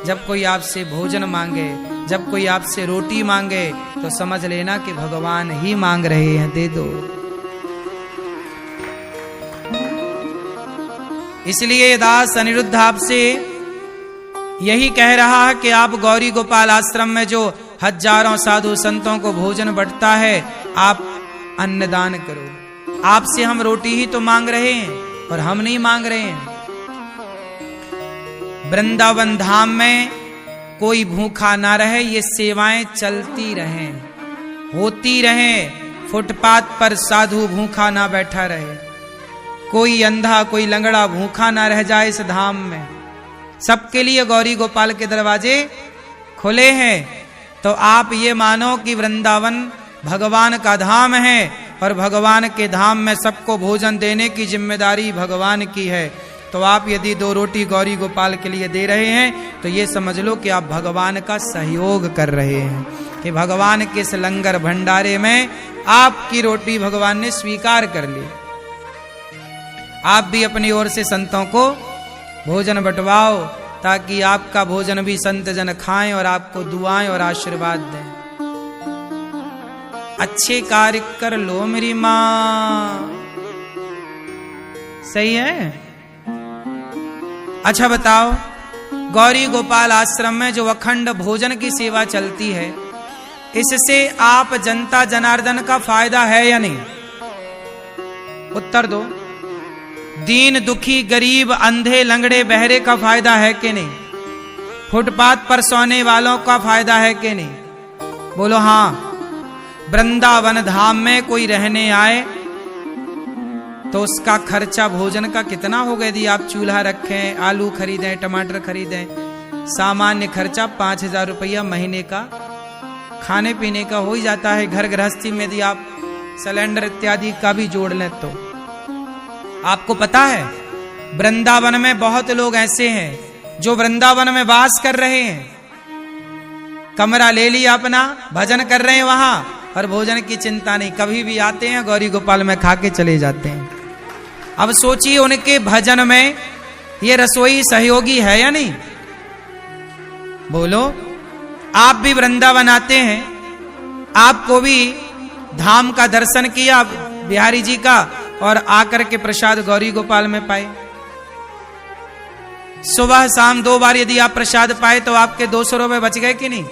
जब कोई आपसे भोजन मांगे, जब कोई आपसे रोटी मांगे, तो समझ लेना कि भगवान ही मांग रहे हैं, दे दो। इसलिए दास अनिरुद्ध आपसे यही कह रहा है कि आप गौरी गोपाल आश्रम में जो हजारों साधु संतों को भोजन बंटता है, आप अन्नदान करो। आपसे हम रोटी ही तो मांग रहे हैं और हम नहीं मांग रहे हैं। वृंदावन धाम में कोई भूखा ना रहे, ये सेवाएं चलती रहें, होती रहें। फुटपाथ पर साधु भूखा ना बैठा रहे, कोई अंधा कोई लंगड़ा भूखा ना रह जाए इस धाम में। सबके लिए गौरी गोपाल के दरवाजे खुले हैं। तो आप ये मानो कि वृंदावन भगवान का धाम है और भगवान के धाम में सबको भोजन देने की जिम्मेदारी भगवान की है। तो आप यदि 2 रोटी गौरी गोपाल के लिए दे रहे हैं तो ये समझ लो कि आप भगवान का सहयोग कर रहे हैं, कि भगवान के इस लंगर भंडारे में आपकी रोटी भगवान ने स्वीकार कर ली। आप भी अपनी ओर से संतों को भोजन बंटवाओ, ताकि आपका भोजन भी संत जन खाएं और आपको दुआएं और आशीर्वाद दें। अच्छे कार्य कर लो मेरी मां, सही है। अच्छा बताओ, गौरी गोपाल आश्रम में जो अखंड भोजन की सेवा चलती है, इससे आप जनता जनार्दन का फायदा है या नहीं? उत्तर दो। दीन दुखी गरीब अंधे लंगड़े बहरे का फायदा है कि नहीं? फुटपाथ पर सोने वालों का फायदा है कि नहीं? बोलो हाँ। वृंदावन धाम में कोई रहने आए तो उसका खर्चा भोजन का कितना होगा? यदि आप चूल्हा रखें, आलू खरीदें, टमाटर खरीदें, सामान्य खर्चा 5,000 रुपया महीने का खाने पीने का हो ही जाता है। घर गृहस्थी में यदि आप सिलेंडर इत्यादि का भी जोड़ लें तो आपको पता है वृंदावन में बहुत लोग ऐसे हैं जो वृंदावन में वास कर रहे हैं, कमरा ले लिया अपना, भजन कर रहे हैं वहां और भोजन की चिंता नहीं, कभी भी आते हैं गौरी गोपाल में खा के चले जाते हैं। अब सोचिए उनके भजन में ये रसोई सहयोगी है या नहीं? बोलो। आप भी वृंदावन आते हैं, आपको भी धाम का दर्शन किया बिहारी जी का और आकर के प्रसाद गौरी गोपाल में पाए। सुबह शाम 2 बार यदि आप प्रसाद पाए तो आपके 200 रुपए बच गए कि नहीं?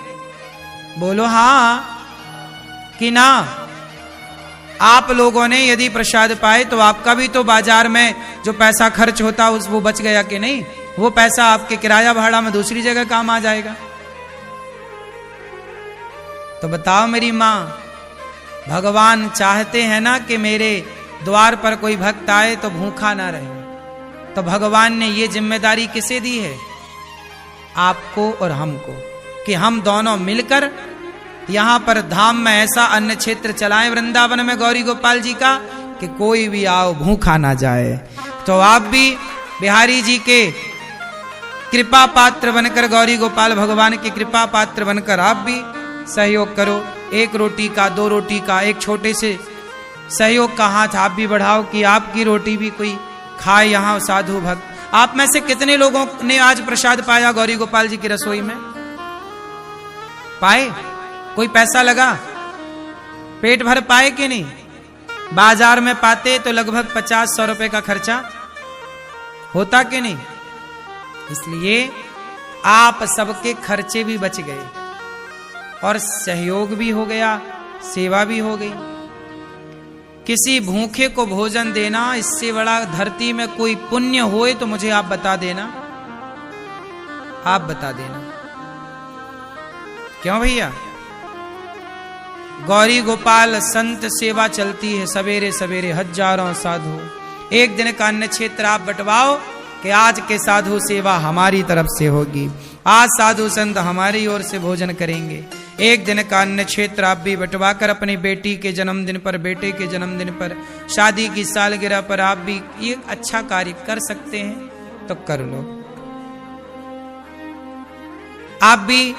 बोलो हाँ कि ना। आप लोगों ने यदि प्रसाद पाए तो आपका भी तो बाजार में जो पैसा खर्च होता उस वो बच गया कि नहीं? वो पैसा आपके किराया भाड़ा में दूसरी जगह काम आ जाएगा। तो बताओ मेरी मां, भगवान चाहते हैं ना कि मेरे द्वार पर कोई भक्त आए तो भूखा ना रहे। तो भगवान ने ये जिम्मेदारी किसे दी है? आपको और हमको, कि हम दोनों मिलकर यहां पर धाम में ऐसा अन्न क्षेत्र चलाएं वृंदावन में गौरी गोपाल जी का कि कोई भी आओ भूखा ना जाए। तो आप भी बिहारी जी के कृपा पात्र बनकर, गौरी गोपाल भगवान के कृपा पात्र बनकर आप भी सहयोग करो। 1 रोटी का, 2 रोटी का, एक छोटे से सहयोग का हाथ आप भी बढ़ाओ कि आपकी रोटी भी कोई खाए यहां साधु भक्त। आप में से कितने लोगों ने आज प्रसाद पाया गौरी गोपाल जी की रसोई में? पाए? कोई पैसा लगा? पेट भर पाए कि नहीं? बाजार में पाते तो लगभग 50-100 रुपए का खर्चा होता कि नहीं? इसलिए आप सबके खर्चे भी बच गए और सहयोग भी हो गया, सेवा भी हो गई। किसी भूखे को भोजन देना, इससे बड़ा धरती में कोई पुण्य होए तो मुझे आप बता देना, आप बता देना। क्यों भैया? गौरी गोपाल संत सेवा चलती है सवेरे सवेरे, हजारों साधु। एक दिन का अन्न क्षेत्र आप बंटवाओ कि आज के साधु सेवा हमारी तरफ से होगी, आज साधु संत हमारी ओर से भोजन करेंगे। एक दिन का अन्न क्षेत्र आप भी बंटवा कर अपनी बेटी के जन्मदिन पर, बेटे के जन्मदिन पर, शादी की सालगिरह पर आप भी ये अच्छा कार्य कर सकते हैं तो कर लो। आप भी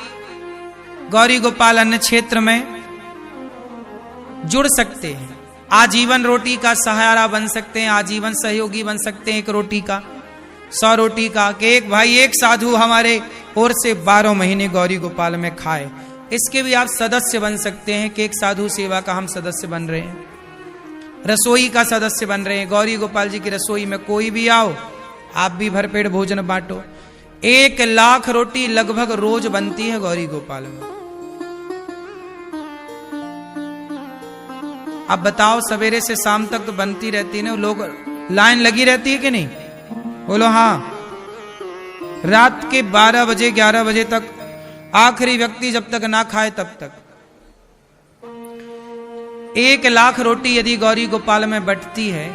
गौरी गोपाल अन्न क्षेत्र में जुड़ सकते हैं, आजीवन रोटी का सहारा बन सकते हैं, आजीवन सहयोगी बन सकते हैं। 1 रोटी का, 100 रोटी का, कि एक भाई एक साधु हमारे और से 12 महीने गौरी गोपाल में खाए। इसके भी आप सदस्य बन सकते हैं कि एक साधु सेवा का हम सदस्य बन रहे हैं, रसोई का सदस्य बन रहे हैं। गौरी गोपाल जी की रसोई में कोई भी आओ, आप भी भरपेट भोजन बांटो। 1 लाख रोटी लगभग रोज बनती है गौरी गोपाल में। अब बताओ, सवेरे से शाम तक तो बनती रहती है ना, लोग लाइन लगी रहती है कि नहीं? बोलो हाँ। रात के 12 बजे 11 बजे तक आखिरी व्यक्ति जब तक ना खाए तब तक। 1 लाख रोटी यदि गौरी गोपाल में बटती है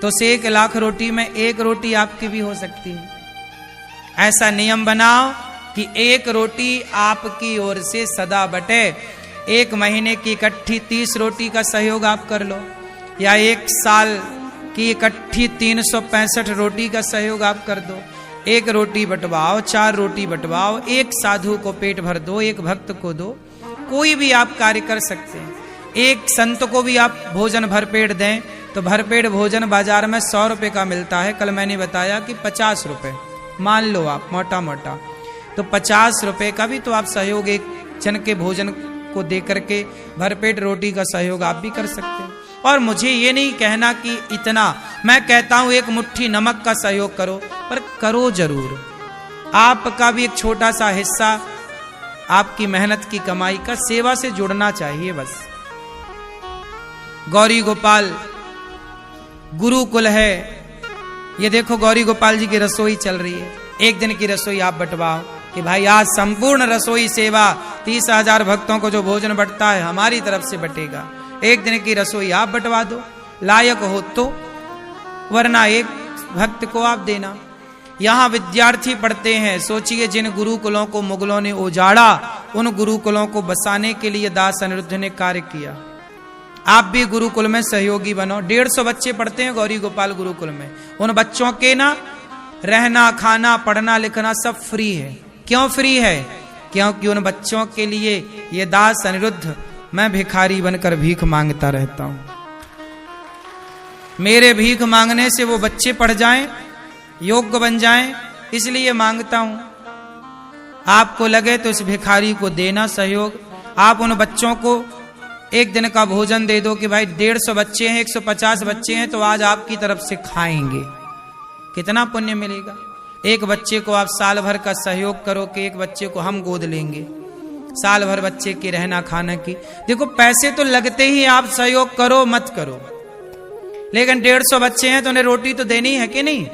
तो से 1 लाख रोटी में 1 रोटी आपकी भी हो सकती है। ऐसा नियम बनाओ कि 1 रोटी आपकी ओर से सदा बटे। 1 महीने की इकट्ठी 30 रोटी का सहयोग आप कर लो, या 1 साल की इकट्ठी 365 रोटी का सहयोग आप कर दो। 1 रोटी बंटवाओ, 4 रोटी बंटवाओ, 1 साधु को पेट भर दो, 1 भक्त को दो। कोई भी आप कार्य कर सकते हैं। 1 संत को भी आप भोजन भरपेट दें तो भरपेट भोजन बाजार में 100 रुपए का मिलता है। कल मैंने बताया कि 50 रुपए मान लो आप, मोटा मोटा तो 50 रुपए का भी तो आप सहयोग 1 जन के भोजन को दे करके भरपेट रोटी का सहयोग आप भी कर सकते हैं। और मुझे ये नहीं कहना कि इतना, मैं कहता हूं 1 मुट्ठी नमक का सहयोग करो, पर करो जरूर। आपका भी एक छोटा सा हिस्सा आपकी मेहनत की कमाई का सेवा से जुड़ना चाहिए बस। गौरी गोपाल गुरुकुल है। ये देखो गौरी गोपाल जी की रसोई चल रही है। 1 दिन की रसोई आप बंटवाओ कि भाई आज संपूर्ण रसोई सेवा 30,000 भक्तों को जो भोजन बंटता है हमारी तरफ से बटेगा। 1 दिन की रसोई आप बंटवा दो, लायक हो तो, वरना 1 भक्त को आप देना। यहाँ विद्यार्थी पढ़ते हैं। सोचिए, जिन गुरुकुलों को मुगलों ने उजाड़ा, उन गुरुकुलों को बसाने के लिए दास अनिरुद्ध ने कार्य किया। आप भी गुरुकुल में सहयोगी बनो। 150 बच्चे पढ़ते हैं गौरी गोपाल गुरुकुल में। उन बच्चों के ना रहना, खाना, पढ़ना, लिखना सब फ्री है। क्यों फ्री है? क्योंकि उन बच्चों के लिए ये दास अनिरुद्ध, मैं भिखारी बनकर भीख मांगता रहता हूं। मेरे भीख मांगने से वो बच्चे पढ़ जाएं, योग्य बन जाएं, इसलिए मांगता हूं। आपको लगे तो इस भिखारी को देना सहयोग। आप उन बच्चों को 1 दिन का भोजन दे दो कि भाई 150 बच्चे हैं, 150 बच्चे हैं, तो आज आपकी तरफ से खाएंगे। कितना पुण्य मिलेगा। 1 बच्चे को आप साल भर का सहयोग करो कि 1 बच्चे को हम गोद लेंगे, साल भर बच्चे के रहना खाना की। देखो पैसे तो लगते ही, आप सहयोग करो मत करो, लेकिन 150 बच्चे हैं तो उन्हें रोटी तो देनी है कि नहीं?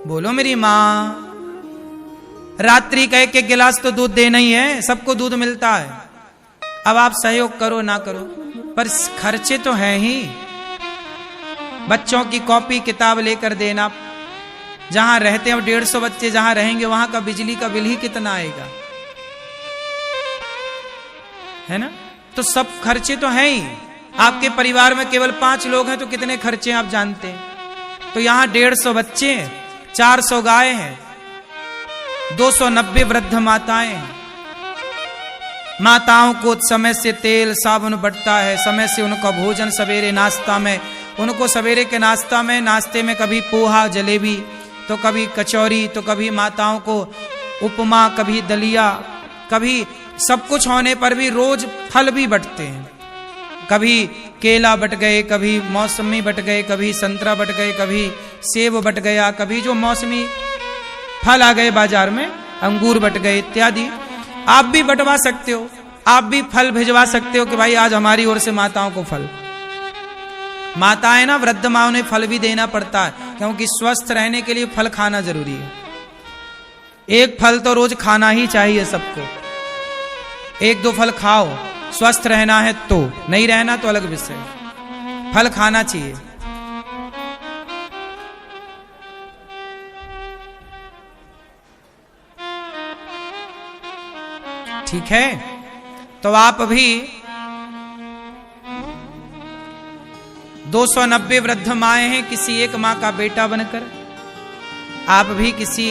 बोलो मेरी माँ। रात्रि का 1 गिलास तो दूध देना ही है, सबको दूध मिलता है। अब आप सहयोग करो ना करो, पर खर्चे तो हैं ही। बच्चों की कॉपी किताब लेकर देना। जहां रहते हैं 150 बच्चे जहां रहेंगे वहां का बिजली का बिल ही कितना आएगा, है ना? तो सब खर्चे तो हैं ही। आपके परिवार में केवल 5 लोग हैं तो कितने खर्चे आप जानते हैं। तो यहां 150 बच्चे हैं, 400 गाय हैं, 290 वृद्ध माताएं हैं। माताओं को समय से तेल साबुन बटता है, समय से उनका भोजन सवेरे नाश्ता में, उनको सवेरे के नाश्ते में कभी पोहा जलेबी, तो कभी कचौरी, तो कभी माताओं को उपमा, कभी दलिया, कभी सब कुछ होने पर भी रोज फल भी बटते हैं। कभी केला बट गए, कभी मौसमी बट गए, कभी संतरा बट गए, कभी सेब बट गया, कभी जो मौसमी फल आ गए बाजार में, अंगूर बट गए इत्यादि। आप भी बंटवा सकते हो, आप भी फल भिजवा सकते हो कि भाई आज हमारी ओर से माताओं को फल। माताएं ना, वृद्ध माँ, उन्हें फल भी देना पड़ता है, क्योंकि स्वस्थ रहने के लिए फल खाना जरूरी है। 1 फल तो रोज खाना ही चाहिए सबको। 1-2 फल खाओ, स्वस्थ रहना है तो, नहीं रहना तो अलग विषय। फल खाना चाहिए। ठीक है, तो आप भी 290 वृद्ध माएं हैं, किसी एक मां का बेटा बनकर आप भी किसी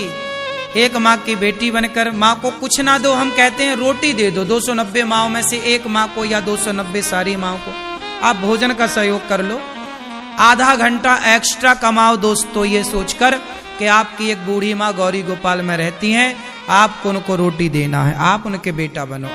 एक माँ की बेटी बनकर माँ को कुछ ना दो, हम कहते हैं रोटी दे दो। 290 माओं में से एक माँ को या 290 सारी माओं को आप भोजन का सहयोग कर लो। आधा घंटा एक्स्ट्रा कमाओ दोस्तों, ये सोचकर कि आपकी एक बूढ़ी माँ गौरी गोपाल में रहती हैं, आपको उनको रोटी देना है, आप उनके बेटा बनो।